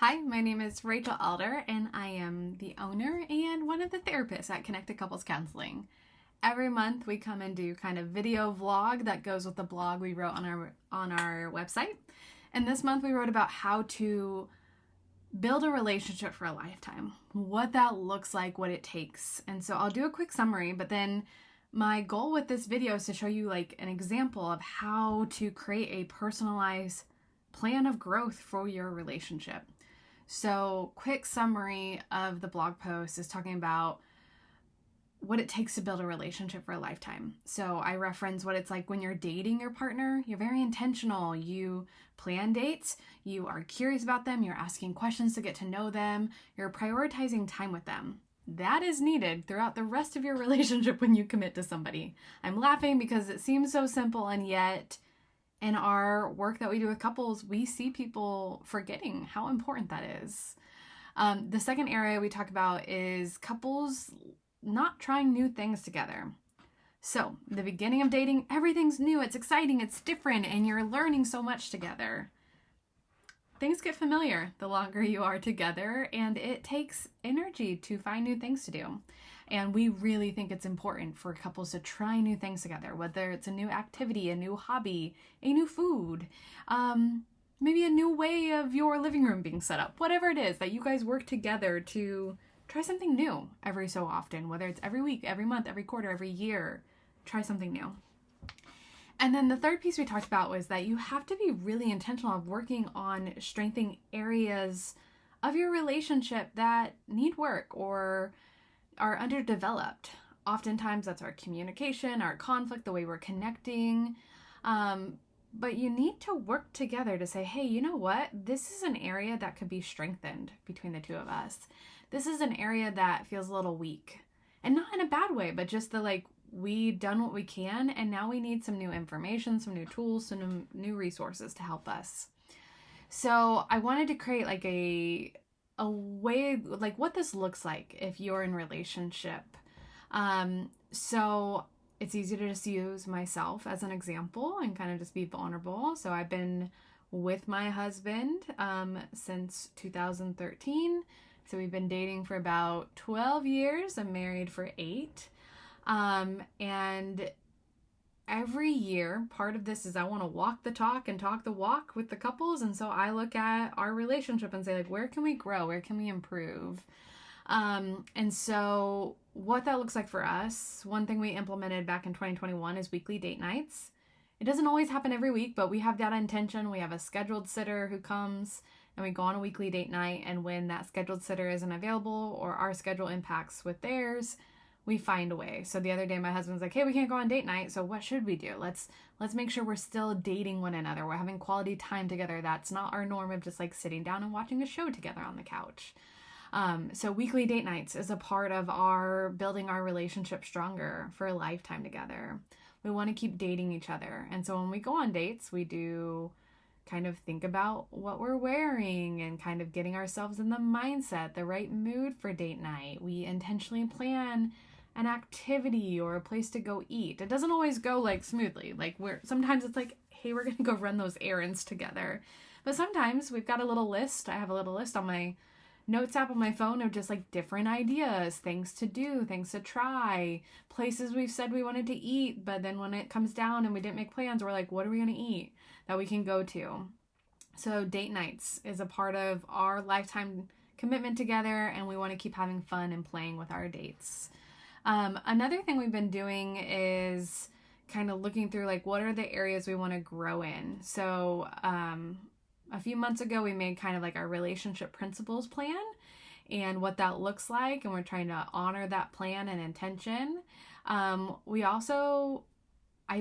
Hi, my name is Rachel Alder, and I am the owner and one of the therapists at Connected Couples Counseling. Every month, we come and do kind of video vlog that goes with the blog we wrote on our website. And this month, we wrote about how to build a relationship for a lifetime, what that looks like, what it takes. And so I'll do a quick summary, but then my goal with this video is to show you like an example of how to create a personalized plan of growth for your relationship. So, quick summary of the blog post is talking about what it takes to build a relationship for a lifetime. So, I reference what it's like when you're dating your partner. You're very intentional. You plan dates. You are curious about them. You're asking questions to get to know them. You're prioritizing time with them. That is needed throughout the rest of your relationship when you commit to somebody. I'm laughing because it seems so simple, and yet in our work that we do with couples, we see people forgetting how important that is. The second area we talk about is couples not trying new things together. So, the beginning of dating, everything's new, it's exciting, it's different, and you're learning so much together. Things get familiar the longer you are together, and it takes energy to find new things to do. And we really think it's important for couples to try new things together, whether it's a new activity, a new hobby, a new food, maybe a new way of your living room being set up, whatever it is that you guys work together to try something new every so often, whether it's every week, every month, every quarter, every year, try something new. And then the third piece we talked about was that you have to be really intentional of working on strengthening areas of your relationship that need work or are underdeveloped. Oftentimes that's our communication, our conflict, the way we're connecting. But you need to work together to say, hey, you know what? This is an area that could be strengthened between the two of us. This is an area that feels a little weak. And not in a bad way, but just we've done what we can, and now we need some new information, some new tools, some new resources to help us. So I wanted to create a way, like what this looks like if you're in relationship. So it's easy to just use myself as an example and kind of just be vulnerable. So I've been with my husband since 2013. So we've been dating for about 12 years. I'm married for 8. And every year, part of this is I want to walk the talk and talk the walk with the couples. And so I look at our relationship and say, where can we grow? Where can we improve? And so what that looks like for us, one thing we implemented back in 2021 is weekly date nights. It doesn't always happen every week, but we have that intention. We have a scheduled sitter who comes and we go on a weekly date night. And when that scheduled sitter isn't available or our schedule impacts with theirs, we find a way. So the other day, my husband's like, hey, we can't go on date night. So what should we do? Let's make sure we're still dating one another. We're having quality time together. That's not our norm of just sitting down and watching a show together on the couch. So weekly date nights is a part of our building our relationship stronger for a lifetime together. We want to keep dating each other. And so when we go on dates, we do kind of think about what we're wearing and kind of getting ourselves in the mindset, the right mood for date night. We intentionally plan an activity or a place to go eat. It doesn't always go smoothly. Sometimes it's hey, we're going to go run those errands together. But sometimes we've got a little list. I have a little list on my notes app on my phone of just different ideas, things to do, things to try, places we've said we wanted to eat, but then when it comes down and we didn't make plans, we're like, what are we going to eat that we can go to? So date nights is a part of our lifetime commitment together, and we want to keep having fun and playing with our dates. Another thing we've been doing is kind of looking through what are the areas we want to grow in. So a few months ago, we made kind of our relationship principles plan and what that looks like, and we're trying to honor that plan and intention. I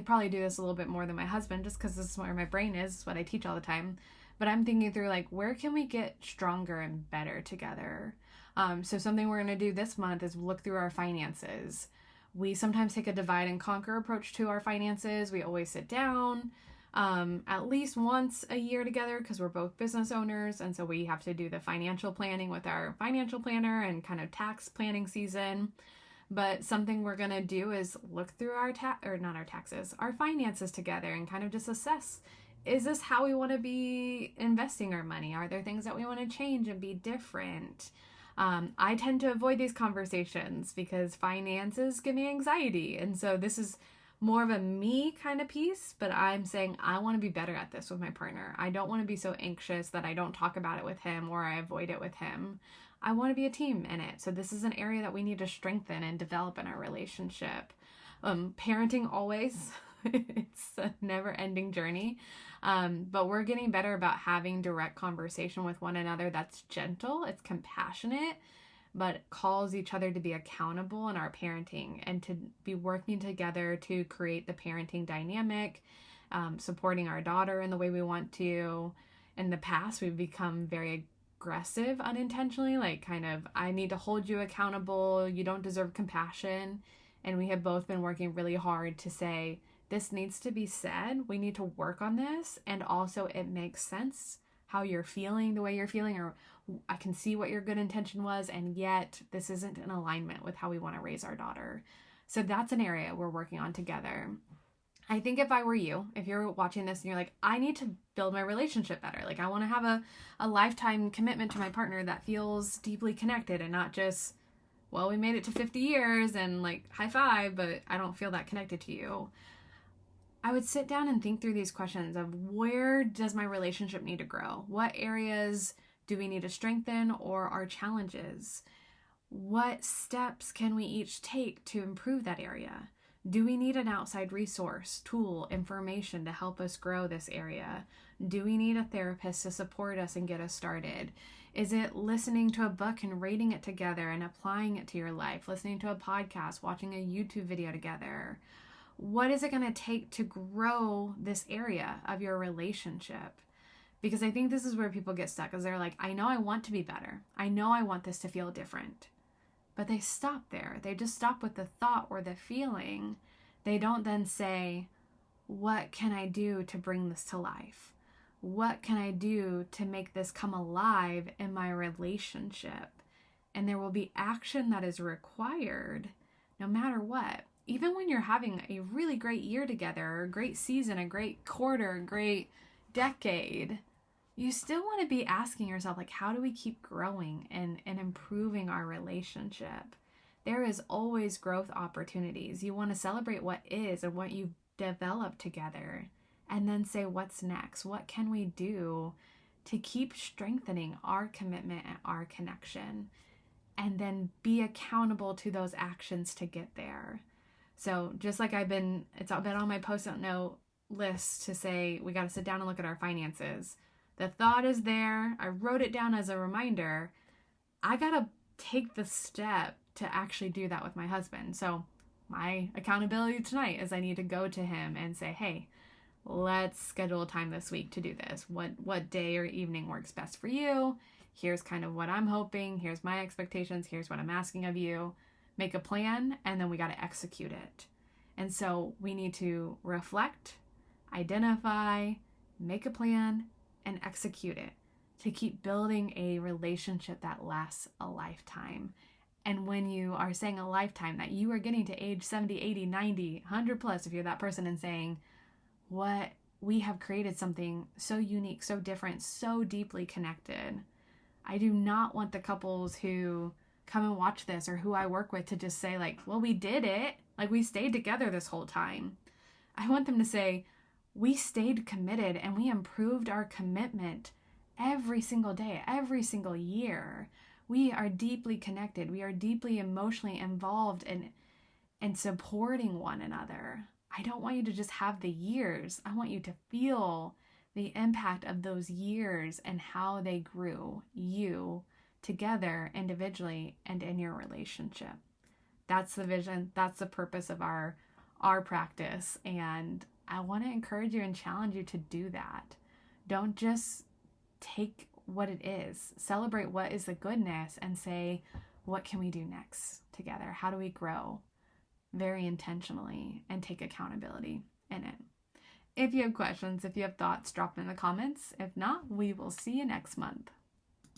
probably do this a little bit more than my husband just because this is where my brain is. It's what I teach all the time. But I'm thinking through where can we get stronger and better together? So something we're going to do this month is look through our finances. We sometimes take a divide and conquer approach to our finances. We always sit down at least once a year together because we're both business owners. And so we have to do the financial planning with our financial planner and kind of tax planning season. But something we're going to do is look through our finances together and kind of just assess is this how we want to be investing our money? Are there things that we want to change and be different? I tend to avoid these conversations because finances give me anxiety. And so this is more of a me kind of piece, but I'm saying I want to be better at this with my partner. I don't want to be so anxious that I don't talk about it with him or I avoid it with him. I want to be a team in it. So this is an area that we need to strengthen and develop in our relationship. Parenting always, it's a never ending journey. But we're getting better about having direct conversation with one another that's gentle, it's compassionate, but calls each other to be accountable in our parenting and to be working together to create the parenting dynamic, supporting our daughter in the way we want to. In the past, we've become very aggressive unintentionally, like kind of, I need to hold you accountable, you don't deserve compassion. And we have both been working really hard to say, this needs to be said. We need to work on this. And also it makes sense how you're feeling the way you're feeling, or I can see what your good intention was. And yet this isn't in alignment with how we want to raise our daughter. So that's an area we're working on together. I think if I were you, if you're watching this and you're like, I need to build my relationship better. Like I want to have a lifetime commitment to my partner that feels deeply connected and not just, well, we made it to 50 years and like high five, but I don't feel that connected to you. I would sit down and think through these questions of where does my relationship need to grow? What areas do we need to strengthen or are challenges? What steps can we each take to improve that area? Do we need an outside resource, tool, information to help us grow this area? Do we need a therapist to support us and get us started? Is it listening to a book and reading it together and applying it to your life? Listening to a podcast, watching a YouTube video together? What is it going to take to grow this area of your relationship? Because I think this is where people get stuck, is they're like, I know I want to be better. I know I want this to feel different. But they stop there. They just stop with the thought or the feeling. They don't then say, what can I do to bring this to life? What can I do to make this come alive in my relationship? And there will be action that is required no matter what. Even when you're having a really great year together, a great season, a great quarter, a great decade, you still want to be asking yourself, like, how do we keep growing and improving our relationship? There is always growth opportunities. You want to celebrate what is and what you've developed together, and then say, what's next? What can we do to keep strengthening our commitment and our connection? And then be accountable to those actions to get there. So just like it's been on my post-it note list to say, we got to sit down and look at our finances. The thought is there. I wrote it down as a reminder. I got to take the step to actually do that with my husband. So my accountability tonight is I need to go to him and say, hey, let's schedule a time this week to do this. What day or evening works best for you? Here's kind of what I'm hoping. Here's my expectations. Here's what I'm asking of you. Make a plan, and then we got to execute it. And so we need to reflect, identify, make a plan, and execute it to keep building a relationship that lasts a lifetime. And when you are saying a lifetime, that you are getting to age 70, 80, 90, 100 plus, if you're that person, and saying, what we have created something so unique, so different, so deeply connected. I do not want the couples who come and watch this or who I work with to just say like, well, we did it. Like we stayed together this whole time. I want them to say, we stayed committed and we improved our commitment every single day, every single year. We are deeply connected. We are deeply emotionally involved in supporting one another. I don't want you to just have the years. I want you to feel the impact of those years and how they grew you together individually and in your relationship. That's the vision. That's the purpose of our practice. And I want to encourage you and challenge you to do that. Don't just take what it is. Celebrate what is the goodness and say, what can we do next together? How do we grow very intentionally and take accountability in it? If you have questions, if you have thoughts, drop them in the comments. If not, we will see you next month.